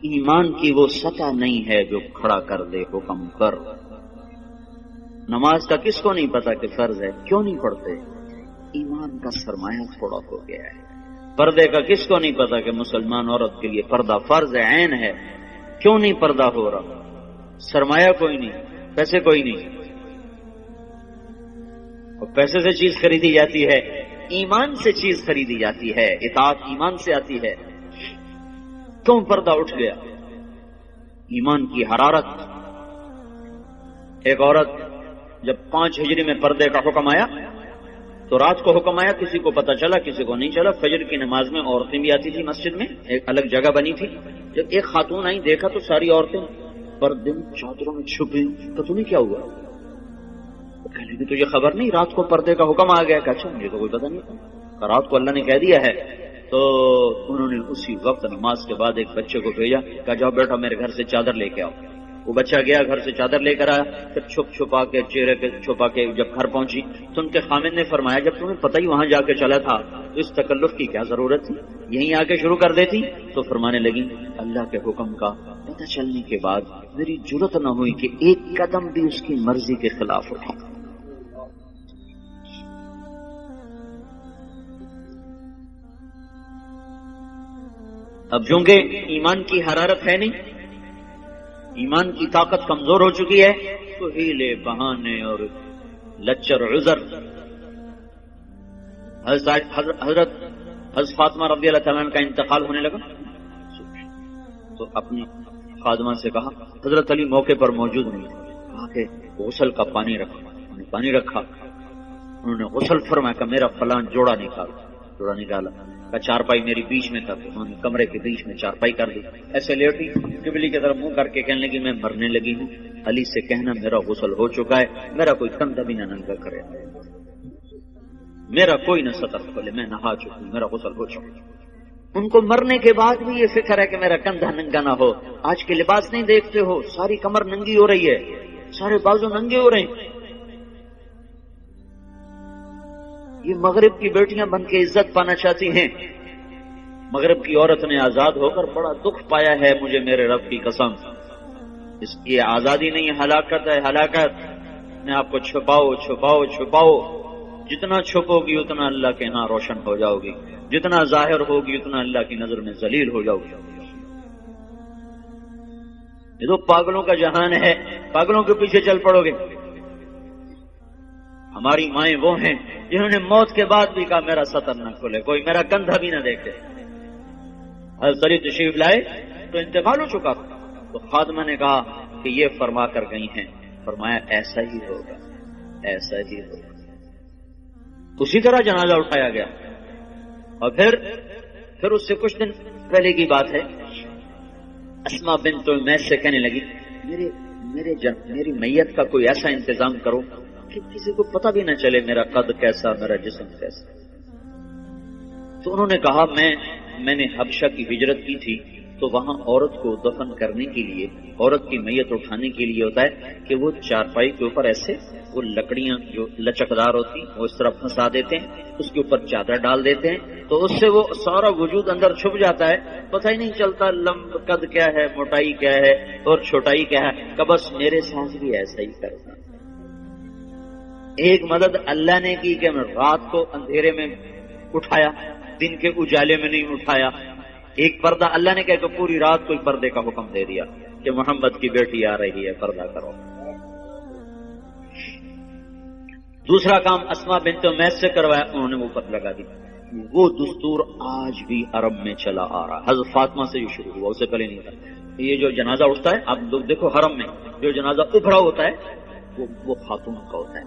ایمان کی وہ سطح نہیں ہے جو کھڑا کر دے حکم پر۔ نماز کا کس کو نہیں پتا کہ فرض ہے، کیوں نہیں پڑھتے؟ ایمان کا سرمایہ تھوڑا ہو گیا ہے۔ پردے کا کس کو نہیں پتا کہ مسلمان عورت کے لیے پردہ فرض عین ہے، کیوں نہیں پردہ ہو رہا؟ سرمایہ کوئی نہیں، پیسے کوئی نہیں، اور پیسے سے چیز خریدی جاتی ہے، ایمان سے چیز خریدی جاتی ہے، اطاعت ایمان سے آتی ہے، کیوں پردہ اٹھ گیا؟ ایمان کی حرارت۔ ایک عورت جب 5 ہجری میں پردے کا حکم آیا تو رات کو حکم آیا، کسی کو پتا چلا کسی کو نہیں چلا۔ فجر کی نماز میں عورتیں بھی آتی تھی مسجد میں، ایک الگ جگہ بنی تھی۔ جب ایک خاتون آئی، دیکھا تو ساری عورتیں پردے میں چادروں میں چھپی، تو تمہیں کیا ہوا؟ کہنے کی تجھے خبر نہیں رات کو پردے کا حکم آ گیا؟ کہ اچھا مجھے تو کوئی پتا نہیں تھا، رات کو اللہ نے کہہ دیا ہے۔ تو انہوں نے اسی وقت نماز کے بعد ایک بچے کو بھیجا، کہا جاؤ بیٹا میرے گھر سے چادر لے کے آؤ۔ وہ بچہ گیا، گھر سے چادر لے کر آیا، پھر چھپا کے چہرے کے چھپا کے جب گھر پہنچی تو ان کے خامد نے فرمایا جب تمہیں پتہ ہی وہاں جا کے چلا تھا تو اس تکلف کی کیا ضرورت تھی، یہیں آ کے شروع کر دیتی۔ تو فرمانے لگی اللہ کے حکم کا پتہ چلنے کے بعد میری جرأت نہ ہوئی کہ ایک قدم بھی اس کی مرضی کے خلاف اٹھاؤں۔ اب چونکہ ایمان کی حرارت ہے نہیں، ایمان کی طاقت کمزور ہو چکی ہے، تو ہیلے بہانے اور لچر عذر۔ حضرت فاطمہ رضی اللہ تعالیٰ عنہ کا انتقال ہونے لگا تو اپنی خادمہ سے کہا، حضرت علی موقع پر موجود نہیں، کہا کہ غسل کا پانی رکھا۔ انہوں نے پانی رکھا، انہوں نے غسل فرمایا کہ میرا فلان جوڑا نکالا، کا چارپائی میری بیچ میں تھا، تو انہوں نے کمرے کے بیچ میں چارپائی کر دی، ایسے لیٹی، قبلے کی طرف منہ کر کے کہنے لگی میں مرنے لگی ہوں، علی سے کہنا میرا غسل ہو چکا ہے، میرا کوئی کندھا بھی نہ ننگا کرے، میرا کوئی نہ سطر کھولے، میں نہا چکی ہوں، میرا غسل ہو چکا۔ ان کو مرنے کے بعد بھی یہ فکر ہے کہ میرا کندھا ننگا نہ ہو۔ آج کے لباس نہیں دیکھتے ہو، ساری کمر ننگی ہو رہی ہے، سارے بازو ننگے ہو رہے ہیں۔ یہ مغرب کی بیٹیاں بن کے عزت پانا چاہتی ہیں۔ مغرب کی عورت نے آزاد ہو کر بڑا دکھ پایا ہے، مجھے میرے رب کی قسم۔ اس کی آزادی نہیں، ہلاکت ہے، ہلاکت۔ میں آپ کو چھپاؤ چھپاؤ چھپاؤ، جتنا چھپو گی اتنا اللہ کے ہاں روشن ہو جاؤ گی، جتنا ظاہر ہوگی اتنا اللہ کی نظر میں ذلیل ہو جاؤ گی۔ یہ تو پاگلوں کا جہان ہے، پاگلوں کے پیچھے چل پڑو گے۔ ہماری مائیں وہ ہیں جنہوں نے موت کے بعد بھی کہا میرا سطر نہ کھلے، کوئی میرا کندھا بھی نہ دیکھے۔ حضرت علی تشریف لائے تو انتقال ہو چکا تھا، تو خادمہ نے کہا کہ یہ فرما کر گئی ہیں، فرمایا ایسا ہی ہوگا، ایسا ہی ہوگا۔ اسی طرح جنازہ اٹھایا گیا، اور پھر اس سے کچھ دن پہلے کی بات ہے، اسما بنت امیس سے کہنے لگی میری میت کا کوئی ایسا انتظام کرو کہ کسی کو پتہ بھی نہ چلے میرا قد کیسا، میرا جسم کیسا۔ تو انہوں نے کہا میں نے حبشہ کی ہجرت کی تھی، تو وہاں عورت کو دفن کرنے کے لیے، عورت کی میت اٹھانے کے لیے ہوتا ہے کہ وہ چارپائی کے اوپر ایسے وہ لکڑیاں جو لچکدار ہوتی وہ اس طرح پھنسا دیتے ہیں، اس کے اوپر چادر ڈال دیتے ہیں، تو اس سے وہ سارا وجود اندر چھپ جاتا ہے، پتہ ہی نہیں چلتا قد کیا ہے، موٹائی کیا ہے اور چھوٹائی کیا ہے۔ کہ بس میرے ساتھ بھی ایسا ہی کرتا۔ ایک مدد اللہ نے کی کہ میں رات کو اندھیرے میں اٹھایا، دن کے اجالے میں نہیں اٹھایا۔ ایک پردہ اللہ نے کہا کہ پوری رات کوئی پردے کا حکم دے دیا کہ محمد کی بیٹی آ رہی ہے، پردہ کرو۔ دوسرا کام اسما بنت امیس سے کروایا، انہوں نے وہ پر لگا دی۔ وہ دستور آج بھی عرب میں چلا آ رہا، حضرت فاطمہ سے جو شروع ہوا، اس سے پہلے نہیں تھا۔ یہ جو جنازہ اٹھتا ہے، آپ لوگ دیکھو حرم میں جو جنازہ ابھرا ہوتا ہے وہ خاتون کا ہوتا ہے،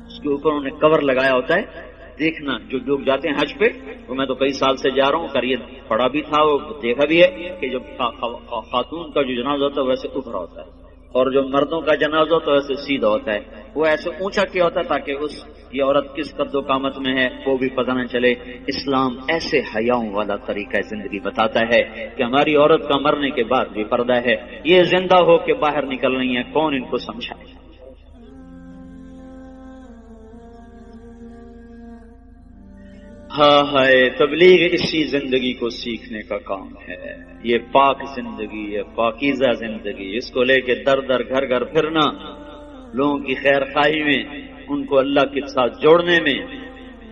اس کے اوپر انہوں نے کور لگایا ہوتا ہے۔ دیکھنا جو لوگ جاتے ہیں حج پہ، وہ میں تو کئی سال سے جا رہا ہوں، کر یہ پڑھا بھی تھا، وہ دیکھا بھی ہے کہ جب خاتون کا جو جنازہ ہوتا ہے ویسے ابھرا ہوتا ہے، اور جو مردوں کا جنازہ ہوتا ہے ویسے سیدھا ہوتا ہے۔ وہ ایسے اونچا کیا ہوتا ہے تاکہ یہ عورت کس قد و قامت میں ہے وہ بھی پتہ نہ چلے۔ اسلام ایسے حیاؤں والا طریقہ زندگی بتاتا ہے کہ ہماری عورت کا مرنے کے بعد بھی پردہ ہے، یہ زندہ ہو کے باہر نکل رہی ہیں، کون ان کو سمجھائے۔ ہاں ہائے تبلیغ اسی زندگی کو سیکھنے کا کام ہے، یہ پاک زندگی، یہ پاکیزہ زندگی، اس کو لے کے در در گھر گھر پھرنا، لوگوں کی خیر خواہی میں، ان کو اللہ کے ساتھ جوڑنے میں،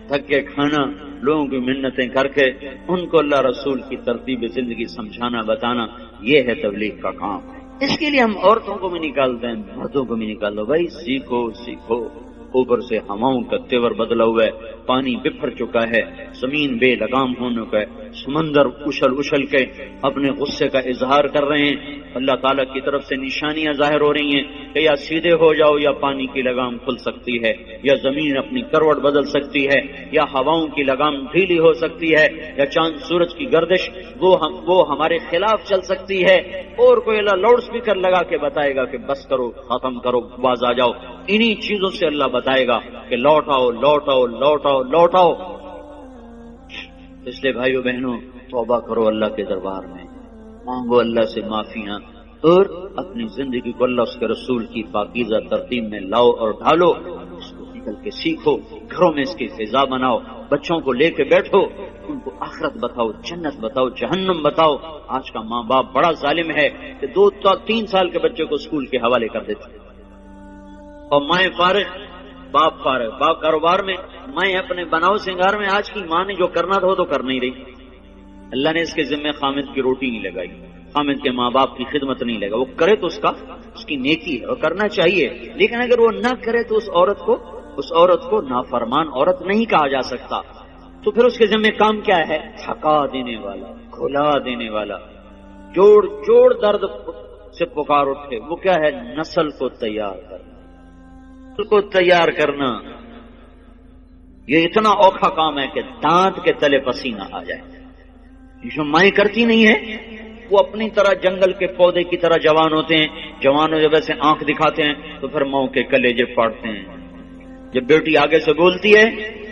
دھکے کھانا، لوگوں کی منتیں کر کے ان کو اللہ رسول کی ترتیب زندگی سمجھانا بتانا، یہ ہے تبلیغ کا کام۔ اس کے لیے ہم عورتوں کو بھی نکالتے ہیں، مردوں کو بھی نکال دو، بھائی سیکھو سیکھو۔ اوپر سے ہواؤں کا تیور بدلا ہوا ہے، پانی بکھر چکا ہے، زمین بے لگام ہونے کا ہے، سمندر اچھل اچھل کے اپنے غصے کا اظہار کر رہے ہیں، اللہ تعالیٰ کی طرف سے نشانیاں ظاہر ہو رہی ہیں کہ یا سیدھے ہو جاؤ یا پانی کی لگام کھل سکتی ہے، یا زمین اپنی کروٹ بدل سکتی ہے، یا ہواؤں کی لگام ڈھیلی ہو سکتی ہے، یا چاند سورج کی گردش وہ ہمارے خلاف چل سکتی ہے، اور کوئی اللہ لاؤڈ اسپیکر لگا کے بتائے گا کہ بس کرو، ختم کرو، باز آ جاؤ۔ انہی چیزوں سے اللہ بتائے گا کہ لوٹ آؤ لوٹ آؤ لوٹ آؤ لوٹ آؤ۔ اس لیے بھائیو بہنوں، توبہ کرو اللہ کے دربار میں، مانگو اللہ سے معافیاں، اور اپنی زندگی کو اللہ اس کے رسول کی پاکیزہ ترتیب میں لاؤ اور ڈھالو، اس کو نکل کے سیکھو، گھروں میں اس کی فضا بناؤ، بچوں کو لے کے بیٹھو، ان کو آخرت بتاؤ، جنت بتاؤ، جہنم بتاؤ۔ آج کا ماں باپ بڑا ظالم ہے کہ 2-3 سال کے بچے کو اسکول کے حوالے کر دیتے ہیں، اور مائیں فارغ، باپ فارغ، باپ کاروبار میں، مائیں اپنے بناؤ سنگار میں۔ آج کی ماں نے جو کرنا تھا وہ تو کر نہیں رہی، اللہ نے اس کے ذمہ خامد کی روٹی نہیں لگائی، خامد کے ماں باپ کی خدمت نہیں لگا، وہ کرے تو اس کی نیکی ہے اور کرنا چاہیے، لیکن اگر وہ نہ کرے تو اس عورت کو نافرمان عورت نہیں کہا جا سکتا۔ تو پھر اس کے ذمہ کام کیا ہے؟ تھکا دینے والا، کھلا دینے والا، جوڑ درد سے پکار اٹھے، وہ کیا ہے؟ نسل کو تیار کرنا۔ یہ اتنا اوکھا کام ہے کہ دانت کے تلے پسینہ آ جائے۔ جو مائیں کرتی نہیں ہے، وہ اپنی طرح جنگل کے پودے کی طرح جوان ہوتے ہیں، جوانوں جب ایسے آنکھ دکھاتے ہیں تو پھر ماؤں کے کلیجے پھاڑتے ہیں۔ جب بیٹی آگے سے بولتی ہے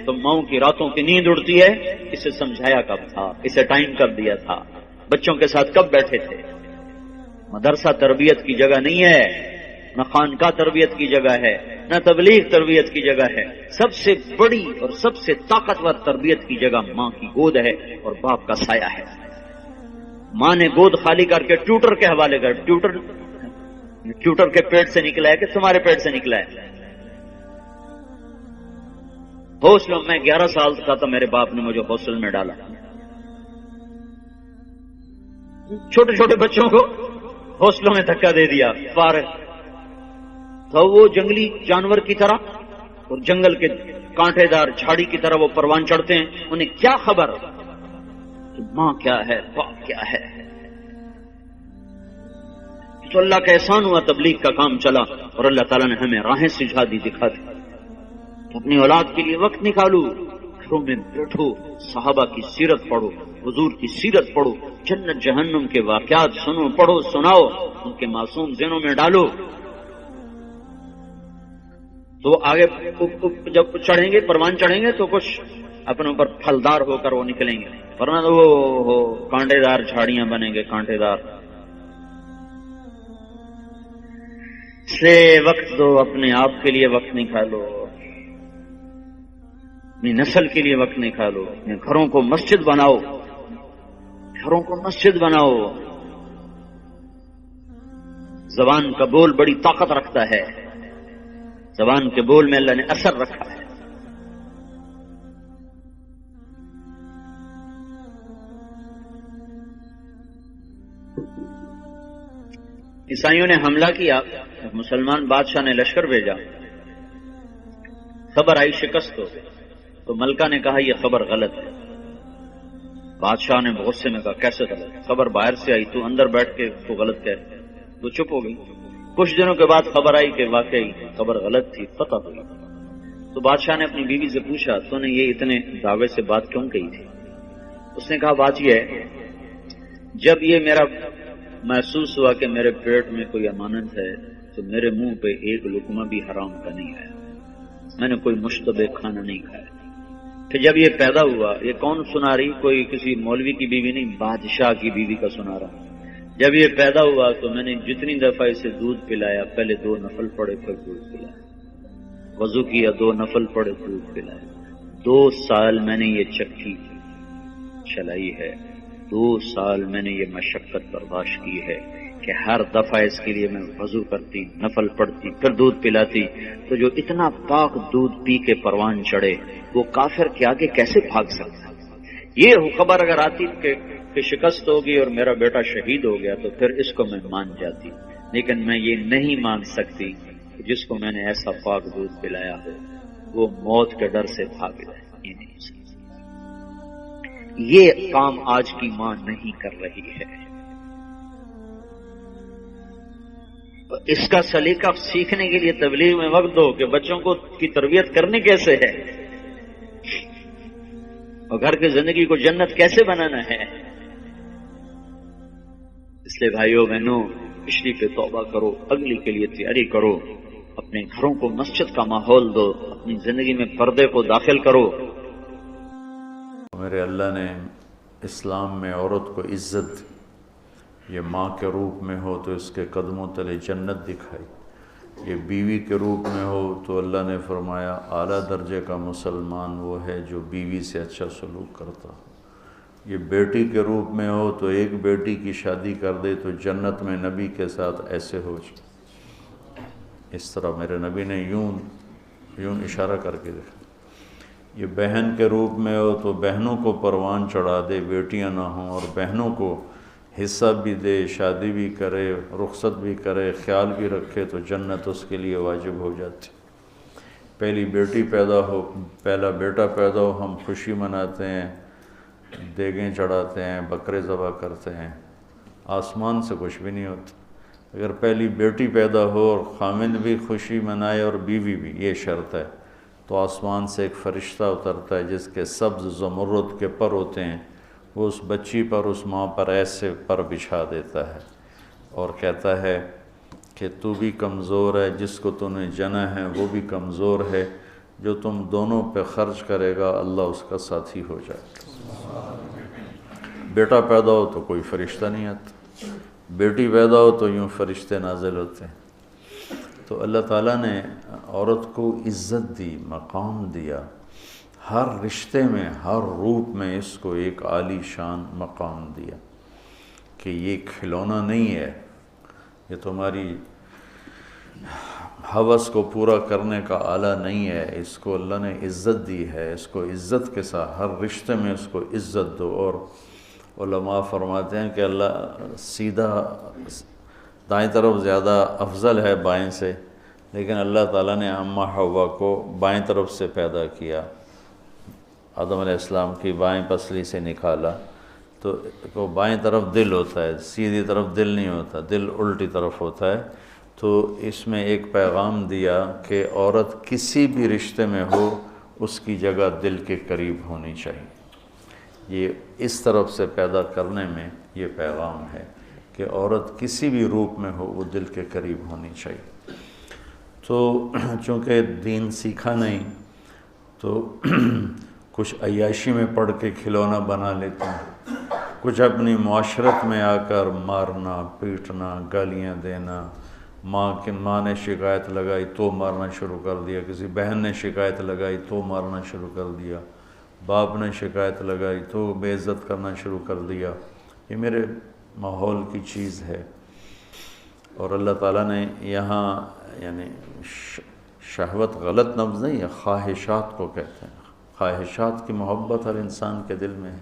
تو ماؤں کی راتوں کی نیند اڑتی ہے، اسے سمجھایا کب تھا، اسے ٹائم کب دیا تھا، بچوں کے ساتھ کب بیٹھے تھے۔ مدرسہ تربیت کی جگہ نہیں ہے، نہ خانقاہ تربیت کی جگہ ہے، نہ تبلیغ تربیت کی جگہ ہے۔ سب سے بڑی اور سب سے طاقتور تربیت کی جگہ ماں کی گود ہے اور باپ کا سایہ ہے۔ ماں نے گود خالی کر کے ٹیوٹر کے حوالے کر، ٹیوٹر کے پیٹ سے نکلا ہے کہ تمہارے پیٹ سے نکلا ہے؟ ہاسٹل میں 11 سال کا تھا، میرے باپ نے مجھے ہاسٹل میں ڈالا، چھوٹے چھوٹے بچوں کو ہاسٹلوں میں دھکا دے دیا، فارغ تو وہ جنگلی جانور کی طرح اور جنگل کے کانٹے دار جھاڑی کی طرح وہ پروان چڑھتے ہیں، انہیں کیا خبر کہ ماں کیا ہے، باپ کیا ہے۔ تو اللہ کا احسان ہوا، تبلیغ کا کام چلا اور اللہ تعالیٰ نے ہمیں راہیں سجھا دی، دکھا دی۔ اپنی اولاد کے لیے وقت نکالو، گھروں میں بیٹھو، صحابہ کی سیرت پڑھو، حضور کی سیرت پڑھو، جنت جہنم کے واقعات سنو، پڑھو، سناؤ، ان کے معصوم ذہنوں میں ڈالو، تو آگے جب چڑھیں گے، پروان چڑھیں گے تو کچھ اپنے اوپر پھلدار ہو کر وہ نکلیں گے، ورنہ تو وہ کانٹے دار جھاڑیاں بنیں گے، کانٹے دار۔ اس لیے وقت دو، اپنے آپ کے لیے وقت نکالو، اپنی نسل کے لیے وقت نکالو، اپنے گھروں کو مسجد بناؤ، گھروں کو مسجد بناؤ۔ زبان کا بول بڑی طاقت رکھتا ہے، زبان کے بول میں اللہ نے اثر رکھا ہے۔ عیسائیوں نے حملہ کیا، مسلمان بادشاہ نے لشکر بھیجا، خبر آئی شکست ہو، تو ملکہ نے کہا یہ خبر غلط ہے۔ بادشاہ نے غصے میں کہا کیسے غلط؟ خبر باہر سے آئی، تو اندر بیٹھ کے تو غلط کہہ، تو چپ ہو گئی۔ کچھ دنوں کے بعد خبر آئی کہ واقعی خبر غلط تھی، پتہ ہوئی، تو بادشاہ نے اپنی بیوی سے پوچھا تو نے یہ اتنے دعوے سے بات کیوں کہی تھی؟ اس نے کہا بات یہ ہے، جب یہ میرا محسوس ہوا کہ میرے پیٹ میں کوئی امانت ہے تو میرے منہ پہ ایک لقمہ بھی حرام کا نہیں آیا، میں نے کوئی مشتبہ کھانا نہیں کھایا۔ پھر جب یہ پیدا ہوا، یہ کون سنا رہی؟ کوئی کسی مولوی کی بیوی نہیں، بادشاہ کی بیوی کا سنا رہا۔ جب یہ پیدا ہوا تو میں نے جتنی دفعہ اسے دودھ پلایا، پہلے 2 نفل پڑے پھر دودھ پلایا، وضو کیا 2 نفل پڑے دودھ پلایا، 2 سال میں نے یہ چکی چلائی ہے، 2 سال میں نے یہ مشقت برداشت کی ہے کہ ہر دفعہ اس کے لیے میں وضو کرتی، نفل پڑھتی، پھر دودھ پلاتی، تو جو اتنا پاک دودھ پی کے پروان چڑھے وہ کافر کے آگے کیسے بھاگ سکتا؟ یہ خبر اگر آتی کہ شکست ہوگی اور میرا بیٹا شہید ہو گیا تو پھر اس کو میں مان جاتی، لیکن میں یہ نہیں مان سکتی کہ جس کو میں نے ایسا پاک دودھ پلایا ہو وہ موت کے ڈر سے بھاگ جائے۔ یہ نہیں سکتی۔ یہ کام آج کی ماں نہیں کر رہی ہے۔ اس کا سلیقہ سیکھنے کے لیے تبلیغ میں وقت دو کہ بچوں کو کی تربیت کرنی کیسے ہے اور گھر کی زندگی کو جنت کیسے بنانا ہے۔ اس لیے بھائیوں بہنوں، پچھلی پہ توبہ کرو، اگلی کے لیے تیاری کرو، اپنے گھروں کو مسجد کا ماحول دو، اپنی زندگی میں پردے کو داخل کرو۔ میرے اللہ نے اسلام میں عورت کو عزت، یہ ماں کے روپ میں ہو تو اس کے قدموں تلے جنت دکھائی، یہ بیوی کے روپ میں ہو تو اللہ نے فرمایا اعلیٰ درجے کا مسلمان وہ ہے جو بیوی سے اچھا سلوک کرتا ہو، یہ بیٹی کے روپ میں ہو تو ایک بیٹی کی شادی کر دے تو جنت میں نبی کے ساتھ ایسے ہو جائے۔ اس طرح میرے نبی نے یوں اشارہ کر کے دیکھا۔ یہ بہن کے روپ میں ہو تو بہنوں کو پروان چڑھا دے، بیٹیاں نہ ہوں، اور بہنوں کو حصہ بھی دے، شادی بھی کرے، رخصت بھی کرے، خیال بھی رکھے تو جنت اس کے لیے واجب ہو جاتی۔ پہلی بیٹی پیدا ہو، پہلا بیٹا پیدا ہو، ہم خوشی مناتے ہیں، دیگیں چڑھاتے ہیں، بکرے ذبح کرتے ہیں، آسمان سے کچھ بھی نہیں ہوتا۔ اگر پہلی بیٹی پیدا ہو اور خامند بھی خوشی منائے اور بیوی بھی، یہ شرط ہے، تو آسمان سے ایک فرشتہ اترتا ہے جس کے سبز زمرد کے پر ہوتے ہیں، وہ اس بچی پر، اس ماں پر ایسے پر بچھا دیتا ہے اور کہتا ہے کہ تو بھی کمزور ہے، جس کو تو نے جنا ہے وہ بھی کمزور ہے، جو تم دونوں پہ خرچ کرے گا اللہ اس کا ساتھی ہو جائے گا۔ بیٹا پیدا ہو تو کوئی فرشتہ نہیں آتا، بیٹی پیدا ہو تو یوں فرشتے نازل ہوتے ہیں۔ تو اللہ تعالیٰ نے عورت کو عزت دی، مقام دیا، ہر رشتے میں، ہر روپ میں اس کو ایک عالی شان مقام دیا کہ یہ کھلونا نہیں ہے، یہ تمہاری ہوس کو پورا کرنے کا آلہ نہیں ہے، اس کو اللہ نے عزت دی ہے، اس کو عزت کے ساتھ ہر رشتے میں اس کو عزت دو۔ اور علماء فرماتے ہیں کہ اللہ سیدھا دائیں طرف زیادہ افضل ہے بائیں سے، لیکن اللہ تعالیٰ نے اماں حوا کو بائیں طرف سے پیدا کیا، آدم علیہ السلام کی بائیں پسلی سے نکالا، تو بائیں طرف دل ہوتا ہے، سیدھی طرف دل نہیں ہوتا، دل الٹی طرف ہوتا ہے۔ تو اس میں ایک پیغام دیا کہ عورت کسی بھی رشتے میں ہو اس کی جگہ دل کے قریب ہونی چاہیے۔ یہ اس طرف سے پیدا کرنے میں یہ پیغام ہے کہ عورت کسی بھی روپ میں ہو وہ دل کے قریب ہونی چاہیے۔ تو چونکہ دین سیکھا نہیں تو کچھ عیاشی میں پڑھ کے کھلونا بنا لیتے ہیں، کچھ اپنی معاشرت میں آ کر مارنا، پیٹنا، گالیاں دینا، ماں نے شکایت لگائی تو مارنا شروع کر دیا، کسی بہن نے شکایت لگائی تو مارنا شروع کر دیا، باپ نے شکایت لگائی تو بے عزت کرنا شروع کر دیا۔ یہ میرے ماحول کی چیز ہے، اور اللہ تعالیٰ نے یہاں یعنی شہوت غلط لفظ نہیں ہے، خواہشات کو کہتے ہیں، خواہشات کی محبت ہر انسان کے دل میں ہے۔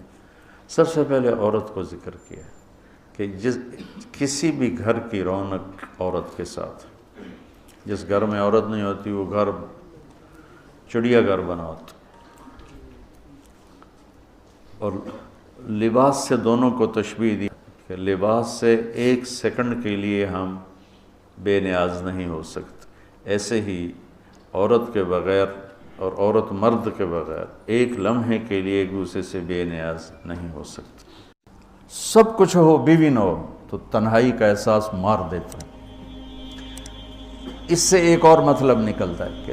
سب سے پہلے عورت کو ذکر کیا ہے کہ کسی بھی گھر کی رونق عورت کے ساتھ، جس گھر میں عورت نہیں ہوتی وہ گھر چڑیا گھر بنا ہوتا۔ اور لباس سے دونوں کو تشبیہ دی کہ لباس سے 1 سیکنڈ کے لیے ہم بے نیاز نہیں ہو سکتے، ایسے ہی عورت کے بغیر اور عورت مرد کے بغیر 1 لمحے کے لیے ایک دوسرے سے بے نیاز نہیں ہو سکتے۔ سب کچھ ہو بیوی نہ ہو تو تنہائی کا احساس مار دیتا ہے۔ اس سے ایک اور مطلب نکلتا ہے کہ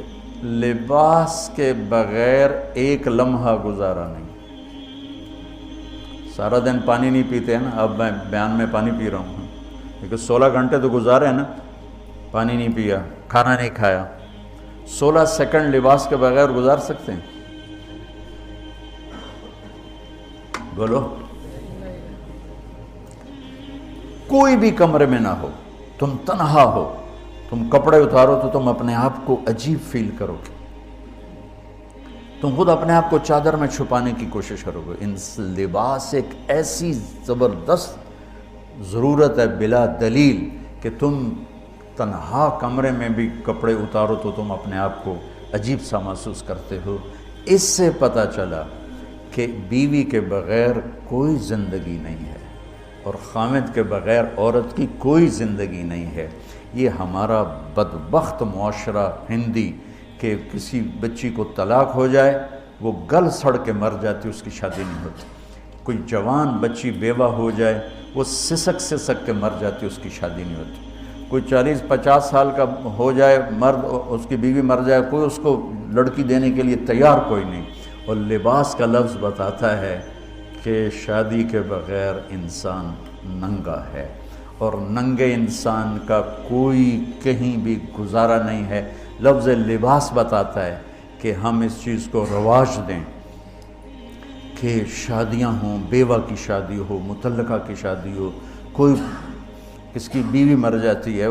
لباس کے بغیر 1 لمحہ گزارا نہیں۔ سارا دن پانی نہیں پیتے ہیں نا، اب میں بیان میں پانی پی رہا ہوں، لیکن 16 گھنٹے تو گزارے ہیں نا، پانی نہیں پیا، کھانا نہیں کھایا، 16 سیکنڈ لباس کے بغیر گزار سکتے ہیں؟ بولو، کوئی بھی کمرے میں نہ ہو، تم تنہا ہو، تم کپڑے اتارو تو تم اپنے آپ کو عجیب فیل کرو گے، تم خود اپنے آپ کو چادر میں چھپانے کی کوشش کرو گے۔ ان لباس ایک ایسی زبردست ضرورت ہے بلا دلیل کہ تم تنہا کمرے میں بھی کپڑے اتارو تو تم اپنے آپ کو عجیب سا محسوس کرتے ہو۔ اس سے پتہ چلا کہ بیوی کے بغیر کوئی زندگی نہیں ہے اور خامد کے بغیر عورت کی کوئی زندگی نہیں ہے۔ یہ ہمارا بدبخت معاشرہ ہندی کہ کسی بچی کو طلاق ہو جائے وہ گل سڑ کے مر جاتی، اس کی شادی نہیں ہوتی۔ کوئی جوان بچی بیوہ ہو جائے وہ سسک کے مر جاتی، اس کی شادی نہیں ہوتی۔ کوئی 40-50 سال کا ہو جائے مرد، اس کی بیوی مر جائے، کوئی اس کو لڑکی دینے کے لیے تیار کوئی نہیں۔ اور لباس کا لفظ بتاتا ہے کہ شادی کے بغیر انسان ننگا ہے، اور ننگے انسان کا کوئی کہیں بھی گزارا نہیں ہے۔ لفظ لباس بتاتا ہے کہ ہم اس چیز کو رواج دیں کہ شادیاں ہوں، بیوہ کی شادی ہو، مطلقہ کی شادی ہو، کوئی کس کی بیوی مر جاتی ہے۔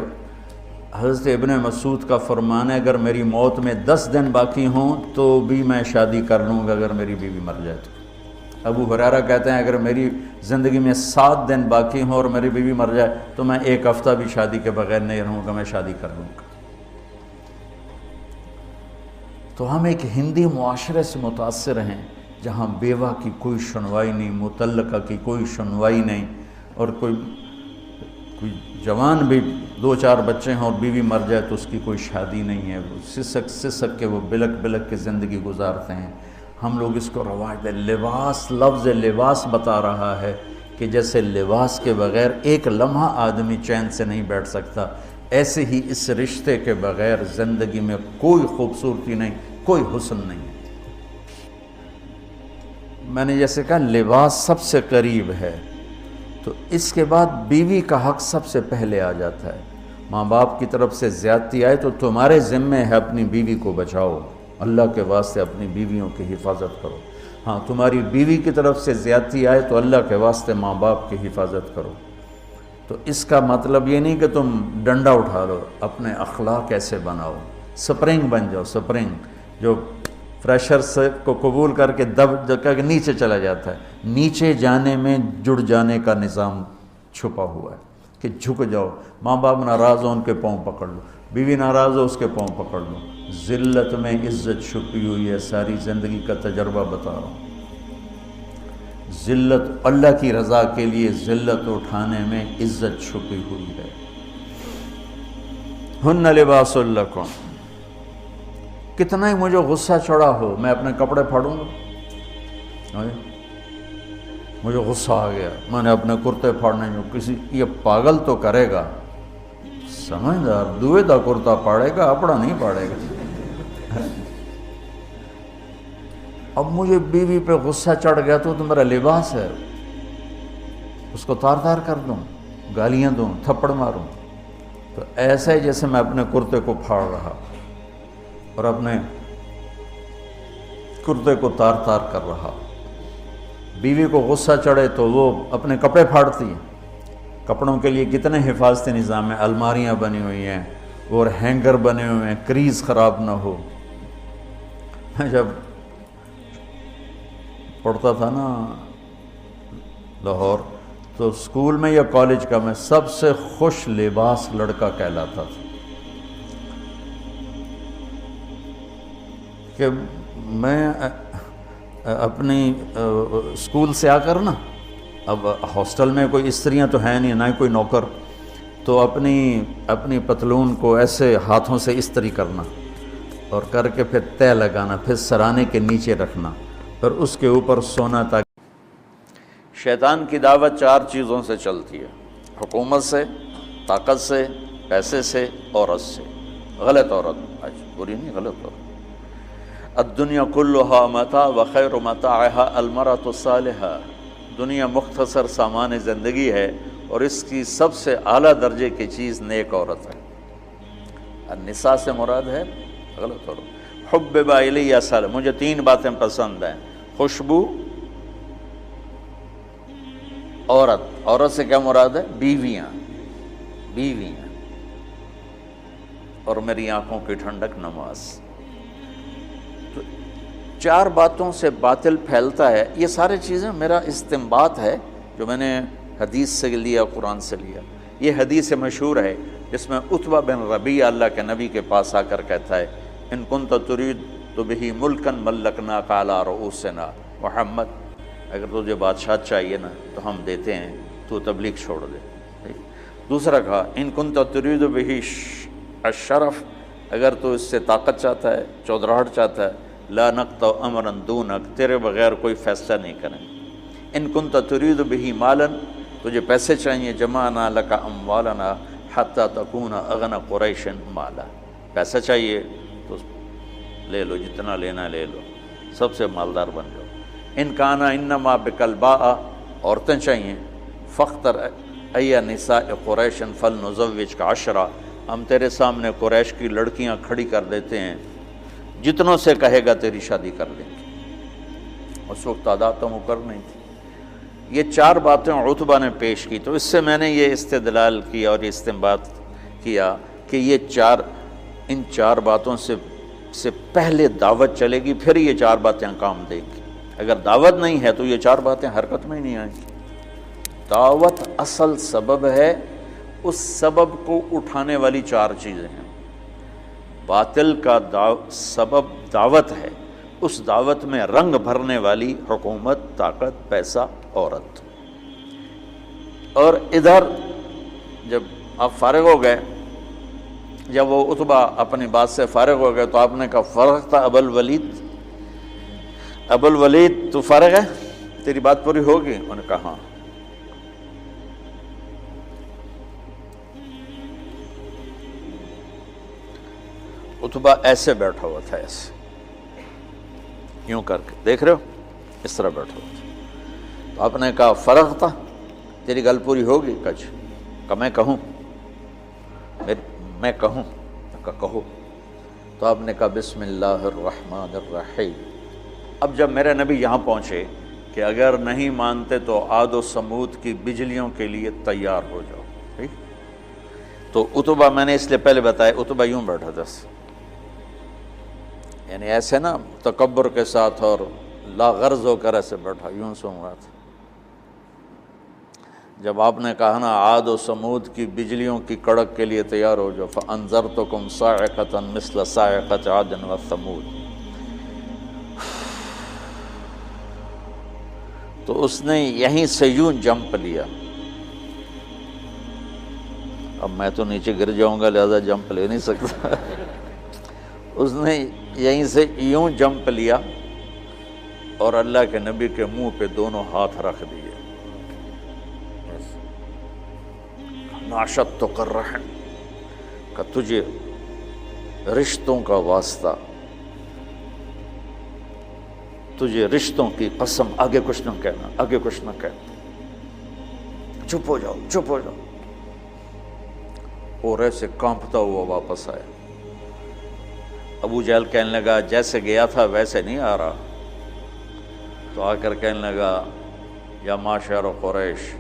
حضرت ابن مسعود کا فرمان ہے اگر میری موت میں 10 دن باقی ہوں تو بھی میں شادی کر لوں گا اگر میری بیوی مر جائے تو۔ ابو ہریرہ کہتے ہیں اگر میری زندگی میں 7 دن باقی ہوں اور میری بیوی مر جائے تو میں 1 ہفتہ بھی شادی کے بغیر نہیں رہوں گا، میں شادی کر لوں گا۔ تو ہم ایک ہندی معاشرے سے متاثر ہیں جہاں بیوہ کی کوئی سنوائی نہیں، مطلقہ کی کوئی سنوائی نہیں، اور کوئی جوان بھی 2-4 بچے ہیں اور بیوی مر جائے تو اس کی کوئی شادی نہیں ہے، وہ سسک کے وہ بلک کے زندگی گزارتے ہیں۔ ہم لوگ اس کو رواج دیں۔ لباس، لفظ لباس بتا رہا ہے کہ جیسے لباس کے بغیر ایک لمحہ آدمی چین سے نہیں بیٹھ سکتا، ایسے ہی اس رشتے کے بغیر زندگی میں کوئی خوبصورتی نہیں، کوئی حسن نہیں۔ میں نے جیسے کہا لباس سب سے قریب ہے، تو اس کے بعد بیوی کا حق سب سے پہلے آ جاتا ہے۔ ماں باپ کی طرف سے زیادتی آئے تو تمہارے ذمے ہے اپنی بیوی کو بچاؤ، اللہ کے واسطے اپنی بیویوں کی حفاظت کرو۔ ہاں تمہاری بیوی کی طرف سے زیادتی آئے تو اللہ کے واسطے ماں باپ کی حفاظت کرو۔ تو اس کا مطلب یہ نہیں کہ تم ڈنڈا اٹھا لو، اپنے اخلاق ایسے بناؤ، سپرنگ بن جاؤ، سپرنگ جو فریشر سے کو قبول کر کے دب کے نیچے چلا جاتا ہے۔ نیچے جانے میں جڑ جانے کا نظام چھپا ہوا ہے کہ جھک جاؤ، ماں باپ ناراض ہو ان کے پاؤں پکڑ لو، بیوی ناراض ہو اس کے پاؤں پکڑ لو۔ ذلت میں عزت چھپی ہوئی ہے، ساری زندگی کا تجربہ بتا رہا ہوں۔ ذلت، اللہ کی رضا کے لیے ذلت اٹھانے میں عزت چھپی ہوئی ہے۔ ہن لباس لکم، کتنا ہی مجھے غصہ چڑھا ہو میں اپنے کپڑے پھاڑوں گا، مجھے غصہ آ گیا میں نے اپنے کرتے پھاڑنے میں، کسی یہ پاگل تو کرے گا، سمجھدار دوئے دا کرتا پاڑے گا، اپنا نہیں پاڑے گا۔ اب مجھے بیوی پہ غصہ چڑھ گیا تو میرا لباس ہے، اس کو تار تار کر دوں، گالیاں دوں، تھپڑ ماروں، تو ایسا ہی جیسے میں اپنے کرتے کو پھاڑ رہا اور اپنے کرتے کو تار تار کر رہا۔ بیوی کو غصہ چڑھے تو وہ اپنے کپڑے پھاڑتی ہیں۔ کپڑوں کے لیے کتنے حفاظتی نظام ہیں، الماریاں بنی ہوئی ہیں اور ہینگر بنے ہوئے ہیں، کریز خراب نہ ہو۔ میں جب پڑھتا تھا نا لاہور تو اسکول میں یا کالج کا میں سب سے خوش لباس لڑکا کہلاتا تھا کہ میں اپنی اسکول سے آ کر نا، اب ہاسٹل میں کوئی استریاں تو ہیں نہیں، نہ ہی کوئی نوکر، تو اپنی پتلون کو ایسے ہاتھوں سے استری کرنا اور کر کے پھر تہ لگانا، پھر سرانے کے نیچے رکھنا اور اس کے اوپر سونا۔ تاکہ شیطان کی دعوت 4 چیزوں سے چلتی ہے، حکومت سے، طاقت سے، پیسے سے، عورت سے۔ غلط عورت، آج بری نہیں، غلط عورت۔ الدنیا کلھا متاع وخیر متاعها المرأة الصالحة، دنیا مختصر سامان زندگی ہے اور اس کی سب سے اعلیٰ درجے کی چیز نیک عورت ہے۔ النساء سے مراد ہے غلط عورت۔ حبب الی مجھے 3 باتیں پسند ہیں، خوشبو، عورت سے کیا مراد ہے؟ بیویاں اور میری آنکھوں کی ٹھنڈک نماز۔ تو 4 باتوں سے باطل پھیلتا ہے۔ یہ ساری چیزیں میرا استنباط ہے جو میں نے حدیث سے لیا، قرآن سے لیا۔ یہ حدیث مشہور ہے جس میں عتبہ بن ربیعہ اللہ کے نبی کے پاس آ کر کہتا ہے ان کنت ترید تو بہی ملکن ملکنا علی رؤوسنا، محمد اگر تجھے بادشاہ چاہیے نا تو ہم دیتے ہیں، تو تبلیغ چھوڑ دے۔ دوسرا کہا ان کنت ترید بہی الشرف، اگر تو اس سے طاقت چاہتا ہے، چودراہٹ چاہتا ہے، لا نقطع امرا دونک، تیرے بغیر کوئی فیصلہ نہیں کریں۔ ان کنت ترید بہی مالا، تجھے پیسے چاہیے، جمعنا لک اموالنا حتی تکون اغنى قریش مالا، پیسہ چاہیے تو لے لو، جتنا لینا لے لو، سب سے مالدار بن جاؤ۔ ان کانا انما بکلباء، عورتیں چاہیے، فاختر ای نساء قریش فلنزوجک 10، ہم تیرے سامنے قریش کی لڑکیاں کھڑی کر دیتے ہیں، جتنوں سے کہے گا تیری شادی کر دیں گے۔ اس وقت تعداد تو مقرر نہیں تھی۔ یہ 4 باتیں عتبہ نے پیش کی، تو اس سے میں نے یہ استدلال کیا اور یہ استنباط کیا کہ ان 4 باتوں سے پہلے دعوت چلے گی، پھر یہ 4 باتیں کام دیں گی۔ اگر دعوت نہیں ہے تو یہ 4 باتیں حرکت میں ہی نہیں آئیں گی۔ دعوت اصل سبب ہے، اس سبب کو اٹھانے والی 4 چیزیں ہیں۔ باطل کا سبب دعوت ہے، اس دعوت میں رنگ بھرنے والی حکومت، طاقت، پیسہ، عورت۔ اور ادھر جب آپ فارغ ہو گئے، جب وہ عتبہ اپنی بات سے فارغ ہو گئے تو آپ نے کہا فرغت ابو الولید تو فارغ ہے، تیری بات پوری ہوگی؟ انہوں نے کہا ہاں۔ عتبہ ایسے بیٹھا ہوا تھا، ایسے یوں کر کے، دیکھ رہے ہو، اس طرح بیٹھا ہوا تھا۔ تو آپ نے کہا فرغت، تیری گل پوری ہوگی؟ کہا میں کہوں؟ کہو۔ تو آپ نے کہا بسم اللہ الرحمن الرحیم۔ اب جب میرے نبی یہاں پہنچے کہ اگر نہیں مانتے تو عاد و سمود کی بجلیوں کے لیے تیار ہو جاؤ، ٹھیک؟ تو عتبہ، میں نے اس لیے پہلے بتایا، عتبہ یوں بیٹھا تھا، یعنی ایسے نا تکبر کے ساتھ اور لا غرض ہو کر ایسے بیٹھا، یوں سن رہا تھا۔ جب آپ نے کہا نا عاد و سمود کی بجلیوں کی کڑک کے لیے تیار ہو جاؤ، فَأَنذَرْتُكُمْ صَاعِقَةً مِثْلَ صَاعِقَةِ عَادٍ وَثَمُودَ، تو اس نے یہیں سے یوں جمپ لیا۔ اب میں تو نیچے گر جاؤں گا لہذا جمپ لے نہیں سکتا۔ اس نے یہیں سے یوں جمپ لیا اور اللہ کے نبی کے منہ پہ دونوں ہاتھ رکھ دیے۔ ناشدتک الرحم، کہ تجھے رشتوں کا واسطہ، تجھے رشتوں کی قسم، آگے کچھ نہ کہنا، آگے کچھ نہ کہنا، چپ ہو جاؤ، چپ ہو جاؤ۔ اور ایسے کانپتا ہوا واپس آیا۔ ابو جہل کہنے لگا جیسے گیا تھا ویسے نہیں آ رہا، تو آ کر کہنے لگا یا معشر قریش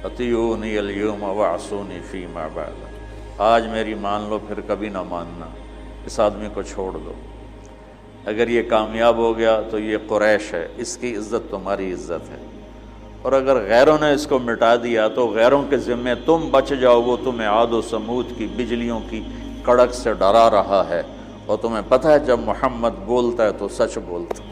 اطیعونی اليوم وعصونی فیما بعد، آج میری مان لو پھر کبھی نہ ماننا، اس آدمی کو چھوڑ دو، اگر یہ کامیاب ہو گیا تو یہ قریش ہے، اس کی عزت تمہاری عزت ہے، اور اگر غیروں نے اس کو مٹا دیا تو غیروں کے ذمے تم بچ جاؤ، وہ تمہیں عاد و سمود کی بجلیوں کی کڑک سے ڈرا رہا ہے، اور تمہیں پتہ ہے جب محمد بولتا ہے تو سچ بولتا ہے۔